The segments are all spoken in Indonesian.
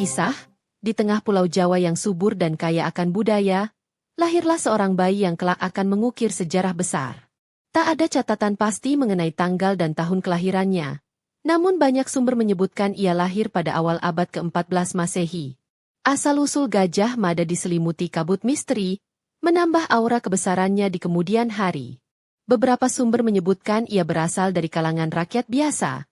kisah, di tengah pulau Jawa yang subur dan kaya akan budaya, lahirlah seorang bayi yang kelak akan mengukir sejarah besar. Tak ada catatan pasti mengenai tanggal dan tahun kelahirannya, namun banyak sumber menyebutkan ia lahir pada awal abad ke-14 Masehi. Asal-usul Gajah Mada diselimuti kabut misteri, menambah aura kebesarannya di kemudian hari. Beberapa sumber menyebutkan ia berasal dari kalangan rakyat biasa,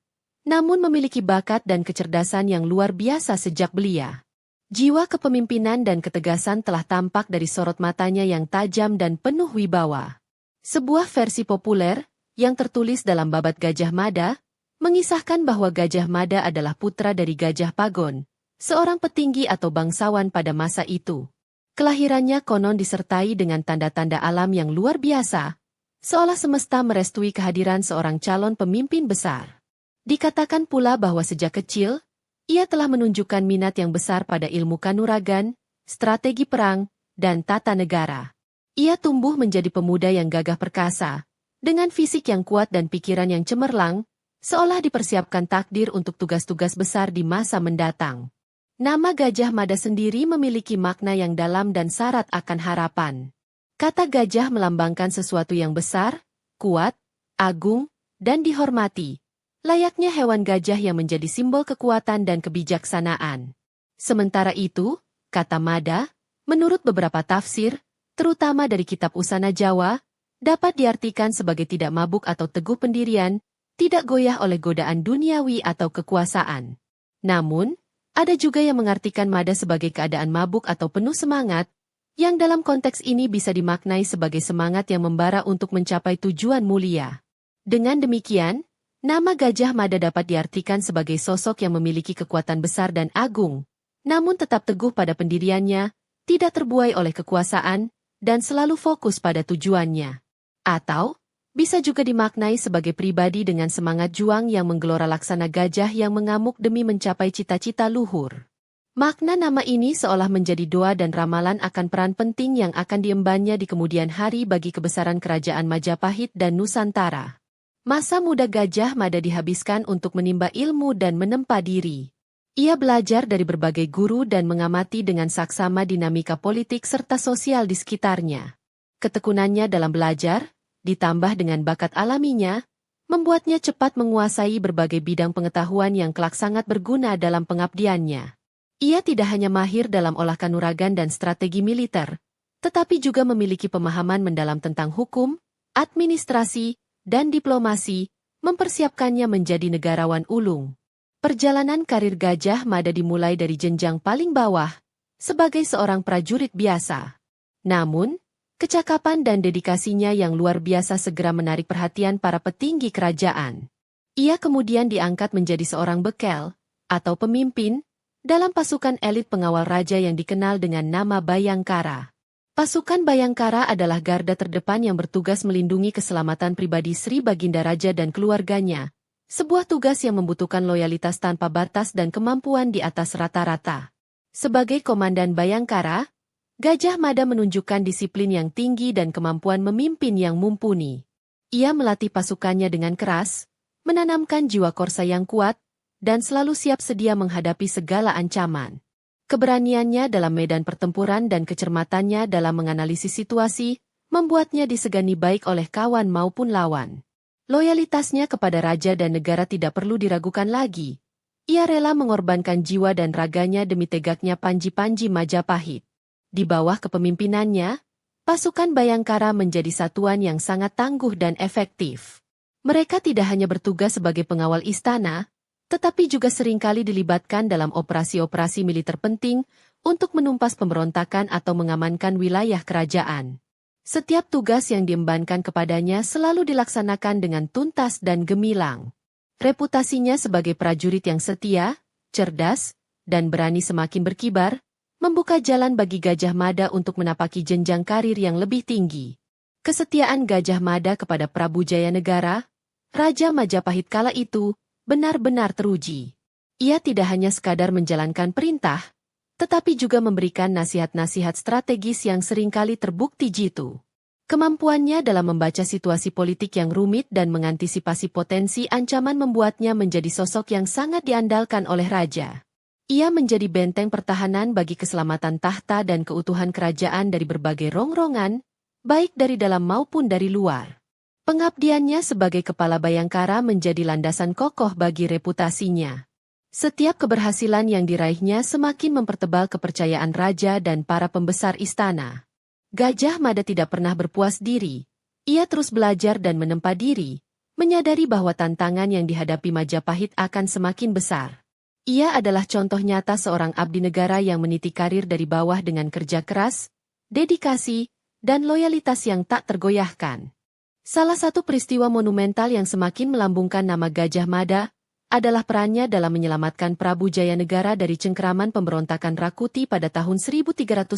namun memiliki bakat dan kecerdasan yang luar biasa sejak belia. Jiwa kepemimpinan dan ketegasan telah tampak dari sorot matanya yang tajam dan penuh wibawa. Sebuah versi populer, yang tertulis dalam babat Gajah Mada, mengisahkan bahwa Gajah Mada adalah putra dari Gajah Pagon, seorang petinggi atau bangsawan pada masa itu. Kelahirannya konon disertai dengan tanda-tanda alam yang luar biasa, seolah semesta merestui kehadiran seorang calon pemimpin besar. Dikatakan pula bahwa sejak kecil, ia telah menunjukkan minat yang besar pada ilmu kanuragan, strategi perang, dan tata negara. Ia tumbuh menjadi pemuda yang gagah perkasa, dengan fisik yang kuat dan pikiran yang cemerlang, seolah dipersiapkan takdir untuk tugas-tugas besar di masa mendatang. Nama Gajah Mada sendiri memiliki makna yang dalam dan syarat akan harapan. Kata gajah melambangkan sesuatu yang besar, kuat, agung, dan dihormati. Layaknya hewan gajah yang menjadi simbol kekuatan dan kebijaksanaan. Sementara itu, kata Mada, menurut beberapa tafsir, terutama dari kitab Usana Jawa, dapat diartikan sebagai tidak mabuk atau teguh pendirian, tidak goyah oleh godaan duniawi atau kekuasaan. Namun, ada juga yang mengartikan Mada sebagai keadaan mabuk atau penuh semangat, yang dalam konteks ini bisa dimaknai sebagai semangat yang membara untuk mencapai tujuan mulia. Dengan demikian, nama Gajah Mada dapat diartikan sebagai sosok yang memiliki kekuatan besar dan agung, namun tetap teguh pada pendiriannya, tidak terbuai oleh kekuasaan, dan selalu fokus pada tujuannya. Atau, bisa juga dimaknai sebagai pribadi dengan semangat juang yang menggelora laksana gajah yang mengamuk demi mencapai cita-cita luhur. Makna nama ini seolah menjadi doa dan ramalan akan peran penting yang akan diembannya di kemudian hari bagi kebesaran kerajaan Majapahit dan Nusantara. Masa muda Gajah Mada dihabiskan untuk menimba ilmu dan menempa diri. Ia belajar dari berbagai guru dan mengamati dengan saksama dinamika politik serta sosial di sekitarnya. Ketekunannya dalam belajar, ditambah dengan bakat alaminya, membuatnya cepat menguasai berbagai bidang pengetahuan yang kelak sangat berguna dalam pengabdiannya. Ia tidak hanya mahir dalam olah kanuragan dan strategi militer, tetapi juga memiliki pemahaman mendalam tentang hukum, administrasi, dan diplomasi, mempersiapkannya menjadi negarawan ulung. Perjalanan karir Gajah Mada dimulai dari jenjang paling bawah, sebagai seorang prajurit biasa. Namun, kecakapan dan dedikasinya yang luar biasa segera menarik perhatian para petinggi kerajaan. Ia kemudian diangkat menjadi seorang bekel, atau pemimpin, dalam pasukan elit pengawal raja yang dikenal dengan nama Bayangkara. Pasukan Bayangkara adalah garda terdepan yang bertugas melindungi keselamatan pribadi Sri Baginda Raja dan keluarganya, sebuah tugas yang membutuhkan loyalitas tanpa batas dan kemampuan di atas rata-rata. Sebagai komandan Bayangkara, Gajah Mada menunjukkan disiplin yang tinggi dan kemampuan memimpin yang mumpuni. Ia melatih pasukannya dengan keras, menanamkan jiwa korsa yang kuat, dan selalu siap sedia menghadapi segala ancaman. Keberaniannya dalam medan pertempuran dan kecermatannya dalam menganalisis situasi, membuatnya disegani baik oleh kawan maupun lawan. Loyalitasnya kepada raja dan negara tidak perlu diragukan lagi. Ia rela mengorbankan jiwa dan raganya demi tegaknya panji-panji Majapahit. Di bawah kepemimpinannya, pasukan Bayangkara menjadi satuan yang sangat tangguh dan efektif. Mereka tidak hanya bertugas sebagai pengawal istana, tetapi juga seringkali dilibatkan dalam operasi-operasi militer penting untuk menumpas pemberontakan atau mengamankan wilayah kerajaan. Setiap tugas yang diembankan kepadanya selalu dilaksanakan dengan tuntas dan gemilang. Reputasinya sebagai prajurit yang setia, cerdas, dan berani semakin berkibar, membuka jalan bagi Gajah Mada untuk menapaki jenjang karir yang lebih tinggi. Kesetiaan Gajah Mada kepada Prabu Jayanegara, Raja Majapahit kala itu, benar-benar teruji. Ia tidak hanya sekadar menjalankan perintah, tetapi juga memberikan nasihat-nasihat strategis yang seringkali terbukti jitu. Kemampuannya dalam membaca situasi politik yang rumit dan mengantisipasi potensi ancaman membuatnya menjadi sosok yang sangat diandalkan oleh raja. Ia menjadi benteng pertahanan bagi keselamatan tahta dan keutuhan kerajaan dari berbagai rongrongan, baik dari dalam maupun dari luar. Pengabdiannya sebagai kepala Bayangkara menjadi landasan kokoh bagi reputasinya. Setiap keberhasilan yang diraihnya semakin mempertebal kepercayaan raja dan para pembesar istana. Gajah Mada tidak pernah berpuas diri. Ia terus belajar dan menempa diri, menyadari bahwa tantangan yang dihadapi Majapahit akan semakin besar. Ia adalah contoh nyata seorang abdi negara yang meniti karir dari bawah dengan kerja keras, dedikasi, dan loyalitas yang tak tergoyahkan. Salah satu peristiwa monumental yang semakin melambungkan nama Gajah Mada adalah perannya dalam menyelamatkan Prabu Jayanegara dari cengkeraman pemberontakan Rakuti pada tahun 1319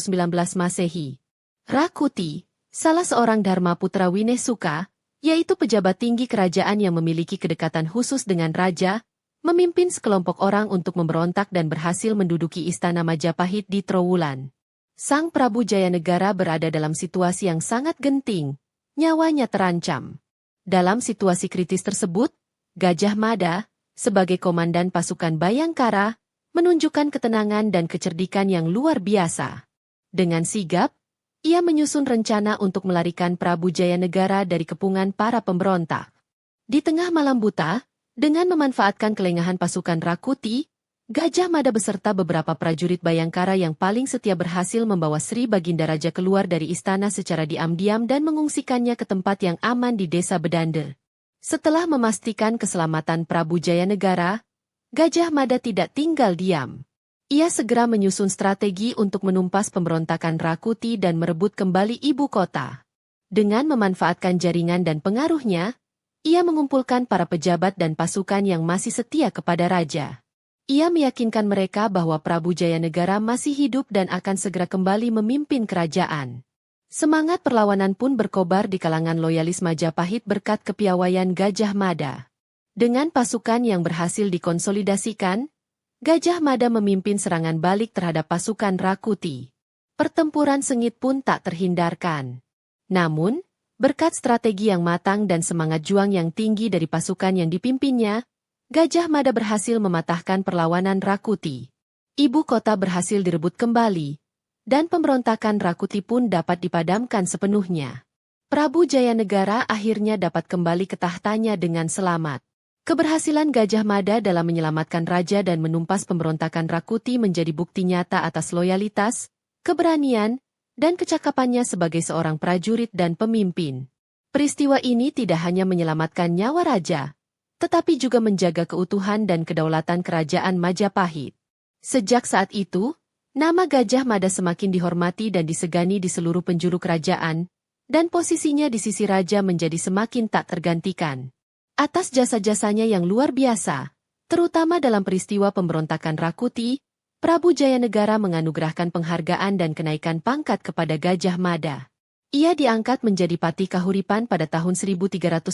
Masehi. Rakuti, salah seorang Dharma Putra Winesuka, yaitu pejabat tinggi kerajaan yang memiliki kedekatan khusus dengan raja, memimpin sekelompok orang untuk memberontak dan berhasil menduduki istana Majapahit di Trowulan. Sang Prabu Jayanegara berada dalam situasi yang sangat genting, nyawanya terancam. Dalam situasi kritis tersebut, Gajah Mada, sebagai komandan pasukan Bayangkara, menunjukkan ketenangan dan kecerdikan yang luar biasa. Dengan sigap, ia menyusun rencana untuk melarikan Prabu Jayanegara dari kepungan para pemberontak. Di tengah malam buta, dengan memanfaatkan kelengahan pasukan Rakuti, Gajah Mada beserta beberapa prajurit Bayangkara yang paling setia berhasil membawa Sri Baginda Raja keluar dari istana secara diam-diam dan mengungsikannya ke tempat yang aman di desa Bedande. Setelah memastikan keselamatan Prabu Jayanegara, Gajah Mada tidak tinggal diam. Ia segera menyusun strategi untuk menumpas pemberontakan Rakuti dan merebut kembali ibu kota. Dengan memanfaatkan jaringan dan pengaruhnya, ia mengumpulkan para pejabat dan pasukan yang masih setia kepada raja. Ia meyakinkan mereka bahwa Prabu Jayanegara masih hidup dan akan segera kembali memimpin kerajaan. Semangat perlawanan pun berkobar di kalangan loyalis Majapahit berkat kepiawaian Gajah Mada. Dengan pasukan yang berhasil dikonsolidasikan, Gajah Mada memimpin serangan balik terhadap pasukan Rakuti. Pertempuran sengit pun tak terhindarkan. Namun, berkat strategi yang matang dan semangat juang yang tinggi dari pasukan yang dipimpinnya, Gajah Mada berhasil mematahkan perlawanan Rakuti. Ibu kota berhasil direbut kembali, dan pemberontakan Rakuti pun dapat dipadamkan sepenuhnya. Prabu Jayanegara akhirnya dapat kembali ke tahtanya dengan selamat. Keberhasilan Gajah Mada dalam menyelamatkan raja dan menumpas pemberontakan Rakuti menjadi bukti nyata atas loyalitas, keberanian, dan kecakapannya sebagai seorang prajurit dan pemimpin. Peristiwa ini tidak hanya menyelamatkan nyawa raja, tetapi juga menjaga keutuhan dan kedaulatan kerajaan Majapahit. Sejak saat itu, nama Gajah Mada semakin dihormati dan disegani di seluruh penjuru kerajaan, dan posisinya di sisi raja menjadi semakin tak tergantikan. Atas jasa-jasanya yang luar biasa, terutama dalam peristiwa pemberontakan Rakuti, Prabu Jayanegara menganugerahkan penghargaan dan kenaikan pangkat kepada Gajah Mada. Ia diangkat menjadi Patih Kahuripan pada tahun 1319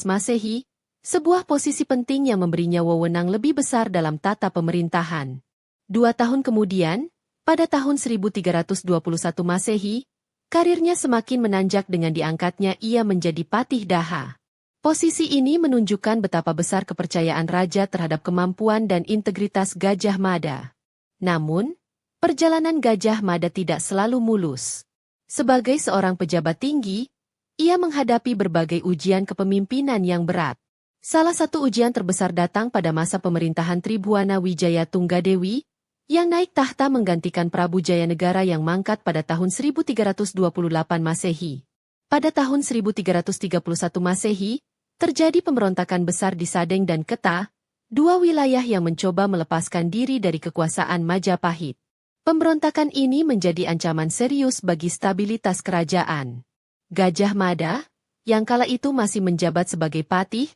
Masehi, sebuah posisi penting yang memberinya wewenang lebih besar dalam tata pemerintahan. 2 tahun kemudian, pada tahun 1321 Masehi, karirnya semakin menanjak dengan diangkatnya ia menjadi Patih Daha. Posisi ini menunjukkan betapa besar kepercayaan raja terhadap kemampuan dan integritas Gajah Mada. Namun, perjalanan Gajah Mada tidak selalu mulus. Sebagai seorang pejabat tinggi, ia menghadapi berbagai ujian kepemimpinan yang berat. Salah satu ujian terbesar datang pada masa pemerintahan Tribhuwana Wijaya Tunggadewi, yang naik tahta menggantikan Prabu Jayanegara yang mangkat pada tahun 1328 Masehi. Pada tahun 1331 Masehi, terjadi pemberontakan besar di Sadeng dan Keta, 2 wilayah yang mencoba melepaskan diri dari kekuasaan Majapahit. Pemberontakan ini menjadi ancaman serius bagi stabilitas kerajaan. Gajah Mada, yang kala itu masih menjabat sebagai patih,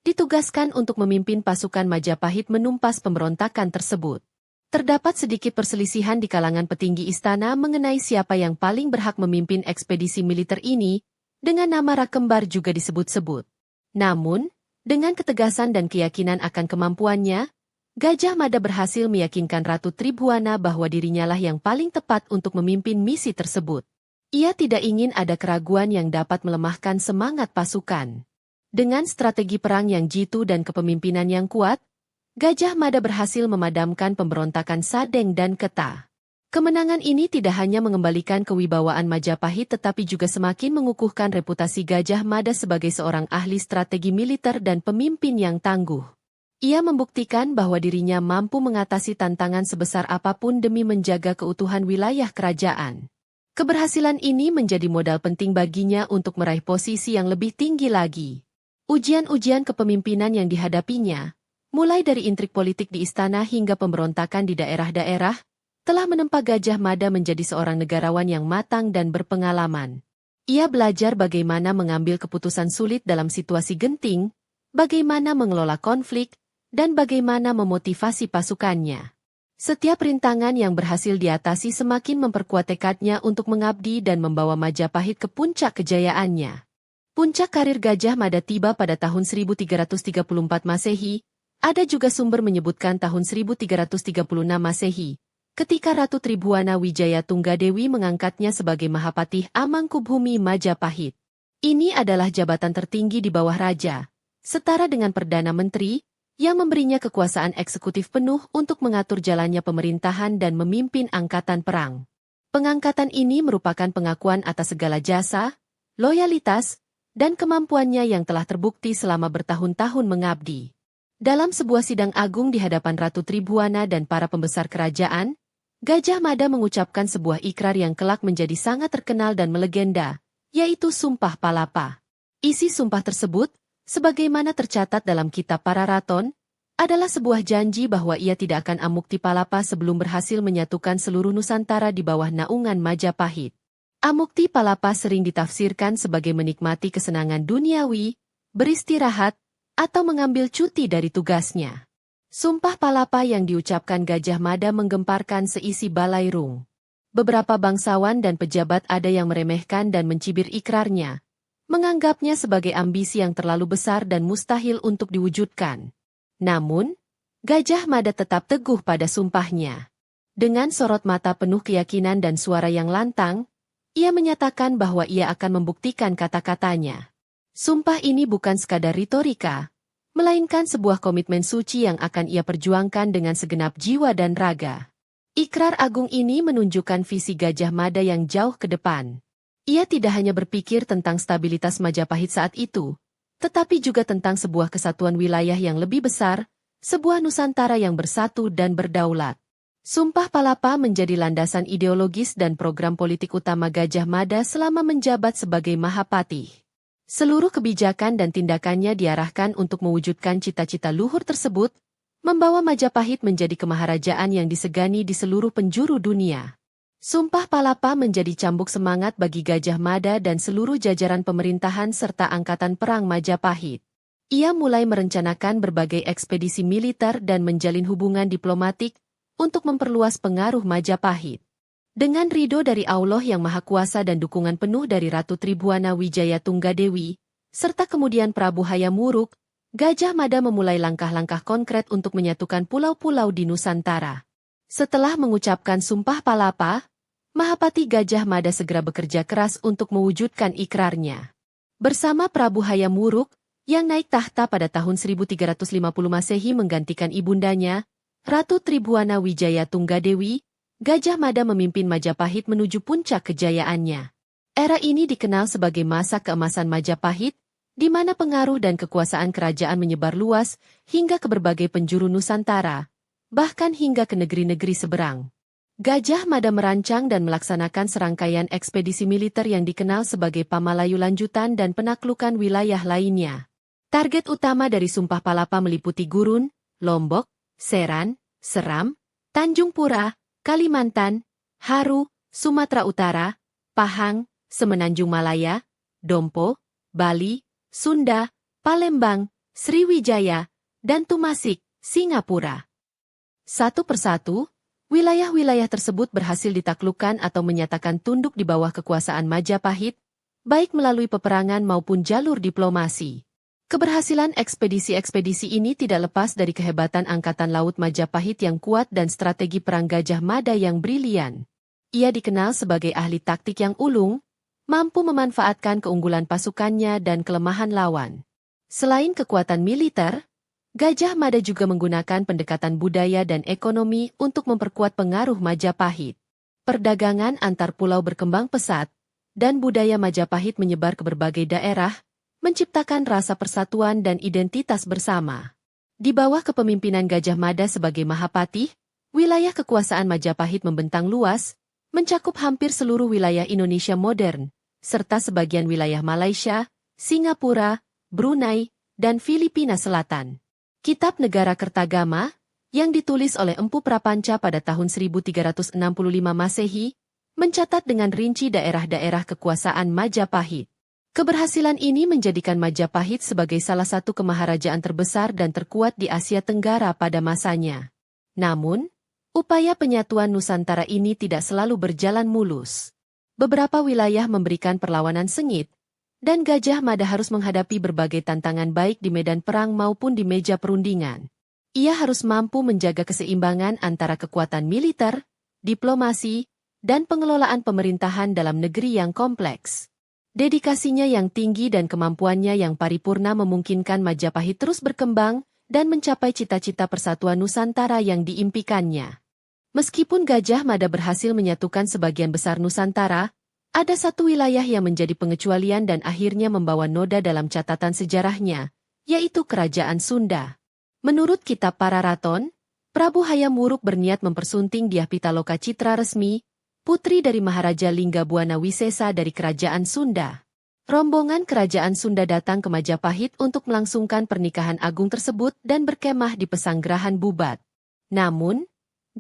ditugaskan untuk memimpin pasukan Majapahit menumpas pemberontakan tersebut. Terdapat sedikit perselisihan di kalangan petinggi istana mengenai siapa yang paling berhak memimpin ekspedisi militer ini, dengan nama Rakembar juga disebut-sebut. Namun, dengan ketegasan dan keyakinan akan kemampuannya, Gajah Mada berhasil meyakinkan Ratu Tribhuwana bahwa dirinya lah yang paling tepat untuk memimpin misi tersebut. Ia tidak ingin ada keraguan yang dapat melemahkan semangat pasukan. Dengan strategi perang yang jitu dan kepemimpinan yang kuat, Gajah Mada berhasil memadamkan pemberontakan Sadeng dan Keta. Kemenangan ini tidak hanya mengembalikan kewibawaan Majapahit tetapi juga semakin mengukuhkan reputasi Gajah Mada sebagai seorang ahli strategi militer dan pemimpin yang tangguh. Ia membuktikan bahwa dirinya mampu mengatasi tantangan sebesar apapun demi menjaga keutuhan wilayah kerajaan. Keberhasilan ini menjadi modal penting baginya untuk meraih posisi yang lebih tinggi lagi. Ujian-ujian kepemimpinan yang dihadapinya, mulai dari intrik politik di istana hingga pemberontakan di daerah-daerah, telah menempa Gajah Mada menjadi seorang negarawan yang matang dan berpengalaman. Ia belajar bagaimana mengambil keputusan sulit dalam situasi genting, bagaimana mengelola konflik, dan bagaimana memotivasi pasukannya. Setiap rintangan yang berhasil diatasi semakin memperkuat tekadnya untuk mengabdi dan membawa Majapahit ke puncak kejayaannya. Puncak karir Gajah Mada tiba pada tahun 1334 Masehi. Ada juga sumber menyebutkan tahun 1336 Masehi, ketika Ratu Tribhuwana Wijaya Tunggadewi mengangkatnya sebagai Mahapatih Amangkubhumi Majapahit. Ini adalah jabatan tertinggi di bawah raja, setara dengan Perdana Menteri, yang memberinya kekuasaan eksekutif penuh untuk mengatur jalannya pemerintahan dan memimpin angkatan perang. Pengangkatan ini merupakan pengakuan atas segala jasa, loyalitas, dan kemampuannya yang telah terbukti selama bertahun-tahun mengabdi. Dalam sebuah sidang agung di hadapan Ratu Tribhuwana dan para pembesar kerajaan, Gajah Mada mengucapkan sebuah ikrar yang kelak menjadi sangat terkenal dan melegenda, yaitu Sumpah Palapa. Isi sumpah tersebut, sebagaimana tercatat dalam kitab Pararaton, adalah sebuah janji bahwa ia tidak akan amukti palapa sebelum berhasil menyatukan seluruh Nusantara di bawah naungan Majapahit. Amukti palapa sering ditafsirkan sebagai menikmati kesenangan duniawi, beristirahat, atau mengambil cuti dari tugasnya. Sumpah palapa yang diucapkan Gajah Mada menggemparkan seisi Balairung. Beberapa bangsawan dan pejabat ada yang meremehkan dan mencibir ikrarnya, menganggapnya sebagai ambisi yang terlalu besar dan mustahil untuk diwujudkan. Namun, Gajah Mada tetap teguh pada sumpahnya. Dengan sorot mata penuh keyakinan dan suara yang lantang, ia menyatakan bahwa ia akan membuktikan kata-katanya. Sumpah ini bukan sekadar retorika, melainkan sebuah komitmen suci yang akan ia perjuangkan dengan segenap jiwa dan raga. Ikrar agung ini menunjukkan visi Gajah Mada yang jauh ke depan. Ia tidak hanya berpikir tentang stabilitas Majapahit saat itu, tetapi juga tentang sebuah kesatuan wilayah yang lebih besar, sebuah Nusantara yang bersatu dan berdaulat. Sumpah Palapa menjadi landasan ideologis dan program politik utama Gajah Mada selama menjabat sebagai Mahapatih. Seluruh kebijakan dan tindakannya diarahkan untuk mewujudkan cita-cita luhur tersebut, membawa Majapahit menjadi kemaharajaan yang disegani di seluruh penjuru dunia. Sumpah Palapa menjadi cambuk semangat bagi Gajah Mada dan seluruh jajaran pemerintahan serta angkatan perang Majapahit. Ia mulai merencanakan berbagai ekspedisi militer dan menjalin hubungan diplomatik untuk memperluas pengaruh Majapahit. Dengan ridho dari Allah yang Maha Kuasa dan dukungan penuh dari Ratu Tribhuwana Wijaya Tunggadewi, serta kemudian Prabu Hayam Wuruk, Gajah Mada memulai langkah-langkah konkret untuk menyatukan pulau-pulau di Nusantara. Setelah mengucapkan Sumpah Palapa, Mahapati Gajah Mada segera bekerja keras untuk mewujudkan ikrarnya. Bersama Prabu Hayam Wuruk, yang naik tahta pada tahun 1350 Masehi menggantikan ibundanya, Ratu Tribhuwana Wijaya Tunggadewi, Gajah Mada memimpin Majapahit menuju puncak kejayaannya. Era ini dikenal sebagai masa keemasan Majapahit, di mana pengaruh dan kekuasaan kerajaan menyebar luas hingga ke berbagai penjuru Nusantara, bahkan hingga ke negeri-negeri seberang. Gajah Mada merancang dan melaksanakan serangkaian ekspedisi militer yang dikenal sebagai Pamalayu Lanjutan dan penaklukan wilayah lainnya. Target utama dari Sumpah Palapa meliputi Gurun, Lombok, Seran, Seram, Tanjung Pura, Kalimantan, Haru, Sumatera Utara, Pahang, Semenanjung Malaya, Dompo, Bali, Sunda, Palembang, Sriwijaya, dan Tumasik, Singapura. Satu persatu, wilayah-wilayah tersebut berhasil ditaklukkan atau menyatakan tunduk di bawah kekuasaan Majapahit, baik melalui peperangan maupun jalur diplomasi. Keberhasilan ekspedisi-ekspedisi ini tidak lepas dari kehebatan Angkatan Laut Majapahit yang kuat dan strategi perang Gajah Mada yang brilian. Ia dikenal sebagai ahli taktik yang ulung, mampu memanfaatkan keunggulan pasukannya dan kelemahan lawan. Selain kekuatan militer, Gajah Mada juga menggunakan pendekatan budaya dan ekonomi untuk memperkuat pengaruh Majapahit. Perdagangan antar pulau berkembang pesat, dan budaya Majapahit menyebar ke berbagai daerah, menciptakan rasa persatuan dan identitas bersama. Di bawah kepemimpinan Gajah Mada sebagai Mahapatih, wilayah kekuasaan Majapahit membentang luas, mencakup hampir seluruh wilayah Indonesia modern, serta sebagian wilayah Malaysia, Singapura, Brunei, dan Filipina Selatan. Kitab Negara Kertagama, yang ditulis oleh Empu Prapanca pada tahun 1365 Masehi, mencatat dengan rinci daerah-daerah kekuasaan Majapahit. Keberhasilan ini menjadikan Majapahit sebagai salah satu kemaharajaan terbesar dan terkuat di Asia Tenggara pada masanya. Namun, upaya penyatuan Nusantara ini tidak selalu berjalan mulus. Beberapa wilayah memberikan perlawanan sengit, dan Gajah Mada harus menghadapi berbagai tantangan baik di medan perang maupun di meja perundingan. Ia harus mampu menjaga keseimbangan antara kekuatan militer, diplomasi, dan pengelolaan pemerintahan dalam negeri yang kompleks. Dedikasinya yang tinggi dan kemampuannya yang paripurna memungkinkan Majapahit terus berkembang dan mencapai cita-cita persatuan Nusantara yang diimpikannya. Meskipun Gajah Mada berhasil menyatukan sebagian besar Nusantara, ada satu wilayah yang menjadi pengecualian dan akhirnya membawa noda dalam catatan sejarahnya, yaitu Kerajaan Sunda. Menurut kitab Pararaton, Prabu Hayam Wuruk berniat mempersunting Dyah Pitaloka Citra Resmi, putri dari Maharaja Linggabuana Wisesa dari Kerajaan Sunda. Rombongan Kerajaan Sunda datang ke Majapahit untuk melangsungkan pernikahan agung tersebut dan berkemah di Pesanggerahan Bubat. Namun,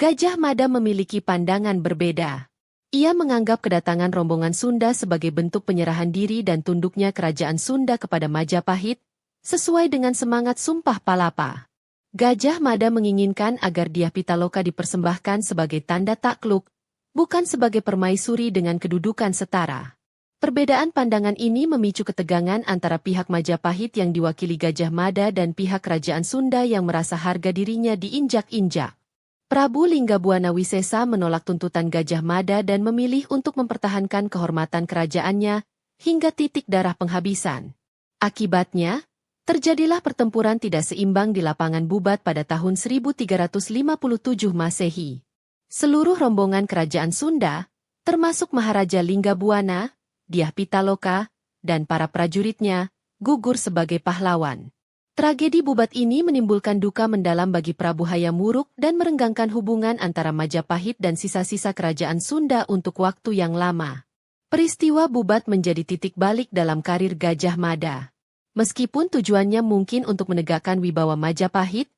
Gajah Mada memiliki pandangan berbeda. Ia menganggap kedatangan rombongan Sunda sebagai bentuk penyerahan diri dan tunduknya Kerajaan Sunda kepada Majapahit, sesuai dengan semangat Sumpah Palapa. Gajah Mada menginginkan agar Dyah Pitaloka dipersembahkan sebagai tanda takluk, bukan sebagai permaisuri dengan kedudukan setara. Perbedaan pandangan ini memicu ketegangan antara pihak Majapahit yang diwakili Gajah Mada dan pihak Kerajaan Sunda yang merasa harga dirinya diinjak-injak. Prabu Linggabuana Wisesa menolak tuntutan Gajah Mada dan memilih untuk mempertahankan kehormatan kerajaannya hingga titik darah penghabisan. Akibatnya, terjadilah pertempuran tidak seimbang di lapangan Bubat pada tahun 1357 Masehi. Seluruh rombongan kerajaan Sunda, termasuk Maharaja Linggabuana, Dyah Pitaloka, dan para prajuritnya, gugur sebagai pahlawan. Tragedi Bubat ini menimbulkan duka mendalam bagi Prabu Hayam Wuruk dan merenggangkan hubungan antara Majapahit dan sisa-sisa kerajaan Sunda untuk waktu yang lama. Peristiwa Bubat menjadi titik balik dalam karir Gajah Mada. Meskipun tujuannya mungkin untuk menegakkan wibawa Majapahit,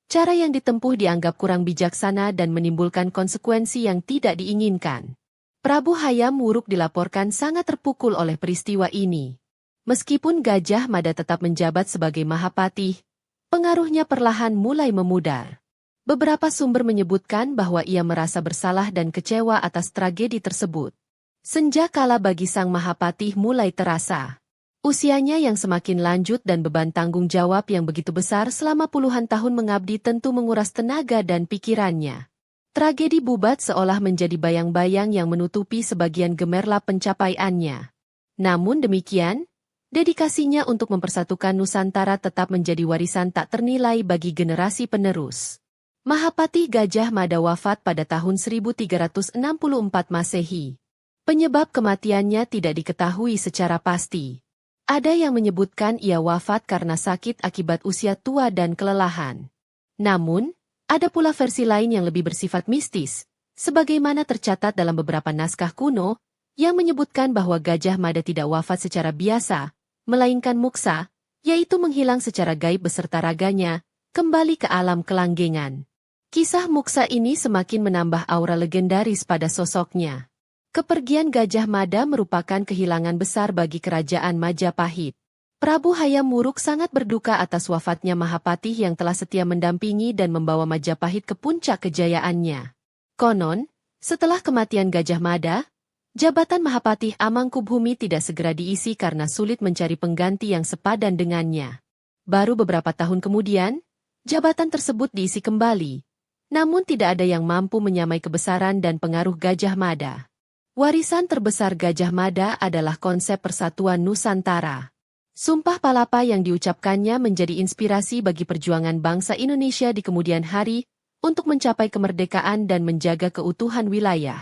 cara yang ditempuh dianggap kurang bijaksana dan menimbulkan konsekuensi yang tidak diinginkan. Prabu Hayam Wuruk dilaporkan sangat terpukul oleh peristiwa ini. Meskipun Gajah Mada tetap menjabat sebagai Mahapatih, pengaruhnya perlahan mulai memudar. Beberapa sumber menyebutkan bahwa ia merasa bersalah dan kecewa atas tragedi tersebut. Senja kala bagi sang Mahapatih mulai terasa. Usianya yang semakin lanjut dan beban tanggung jawab yang begitu besar selama puluhan tahun mengabdi tentu menguras tenaga dan pikirannya. Tragedi Bubat seolah menjadi bayang-bayang yang menutupi sebagian gemerlap pencapaiannya. Namun demikian, dedikasinya untuk mempersatukan Nusantara tetap menjadi warisan tak ternilai bagi generasi penerus. Mahapatih Gajah Mada wafat pada tahun 1364 Masehi. Penyebab kematiannya tidak diketahui secara pasti. Ada yang menyebutkan ia wafat karena sakit akibat usia tua dan kelelahan. Namun, ada pula versi lain yang lebih bersifat mistis, sebagaimana tercatat dalam beberapa naskah kuno, yang menyebutkan bahwa Gajah Mada tidak wafat secara biasa, melainkan muksa, yaitu menghilang secara gaib beserta raganya, kembali ke alam kelanggengan. Kisah muksa ini semakin menambah aura legendaris pada sosoknya. Kepergian Gajah Mada merupakan kehilangan besar bagi kerajaan Majapahit. Prabu Hayam Wuruk sangat berduka atas wafatnya Mahapatih yang telah setia mendampingi dan membawa Majapahit ke puncak kejayaannya. Konon, setelah kematian Gajah Mada, jabatan Mahapatih Amangkubumi tidak segera diisi karena sulit mencari pengganti yang sepadan dengannya. Baru beberapa tahun kemudian, jabatan tersebut diisi kembali. Namun tidak ada yang mampu menyamai kebesaran dan pengaruh Gajah Mada. Warisan terbesar Gajah Mada adalah konsep persatuan Nusantara. Sumpah Palapa yang diucapkannya menjadi inspirasi bagi perjuangan bangsa Indonesia di kemudian hari untuk mencapai kemerdekaan dan menjaga keutuhan wilayah.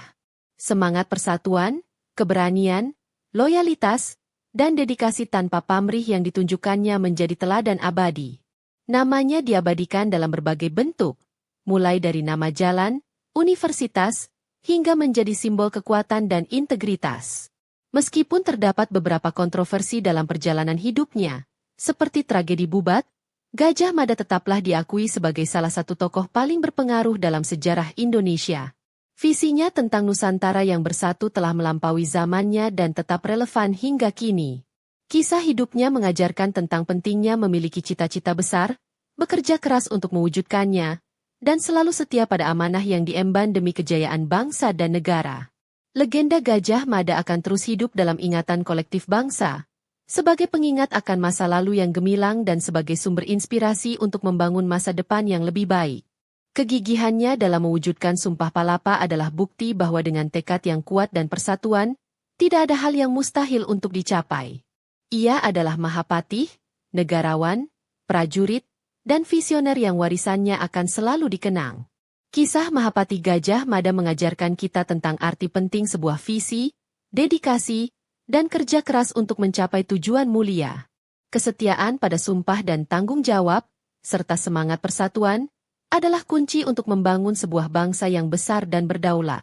Semangat persatuan, keberanian, loyalitas, dan dedikasi tanpa pamrih yang ditunjukkannya menjadi teladan abadi. Namanya diabadikan dalam berbagai bentuk, mulai dari nama jalan, universitas, hingga menjadi simbol kekuatan dan integritas. Meskipun terdapat beberapa kontroversi dalam perjalanan hidupnya, seperti tragedi Bubat, Gajah Mada tetaplah diakui sebagai salah satu tokoh paling berpengaruh dalam sejarah Indonesia. Visinya tentang Nusantara yang bersatu telah melampaui zamannya dan tetap relevan hingga kini. Kisah hidupnya mengajarkan tentang pentingnya memiliki cita-cita besar, bekerja keras untuk mewujudkannya, dan selalu setia pada amanah yang diemban demi kejayaan bangsa dan negara. Legenda Gajah Mada akan terus hidup dalam ingatan kolektif bangsa, sebagai pengingat akan masa lalu yang gemilang dan sebagai sumber inspirasi untuk membangun masa depan yang lebih baik. Kegigihannya dalam mewujudkan Sumpah Palapa adalah bukti bahwa dengan tekad yang kuat dan persatuan, tidak ada hal yang mustahil untuk dicapai. Ia adalah Mahapatih, negarawan, prajurit, dan visioner yang warisannya akan selalu dikenang. Kisah Mahapatih Gajah Mada mengajarkan kita tentang arti penting sebuah visi, dedikasi, dan kerja keras untuk mencapai tujuan mulia. Kesetiaan pada sumpah dan tanggung jawab, serta semangat persatuan, adalah kunci untuk membangun sebuah bangsa yang besar dan berdaulat.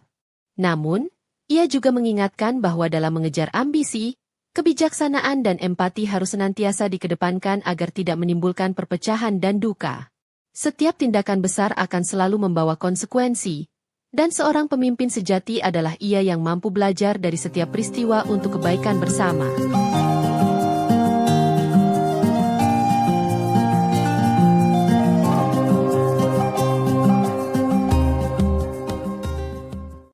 Namun, ia juga mengingatkan bahwa dalam mengejar ambisi, kebijaksanaan dan empati harus senantiasa dikedepankan agar tidak menimbulkan perpecahan dan duka. Setiap tindakan besar akan selalu membawa konsekuensi, dan seorang pemimpin sejati adalah ia yang mampu belajar dari setiap peristiwa untuk kebaikan bersama.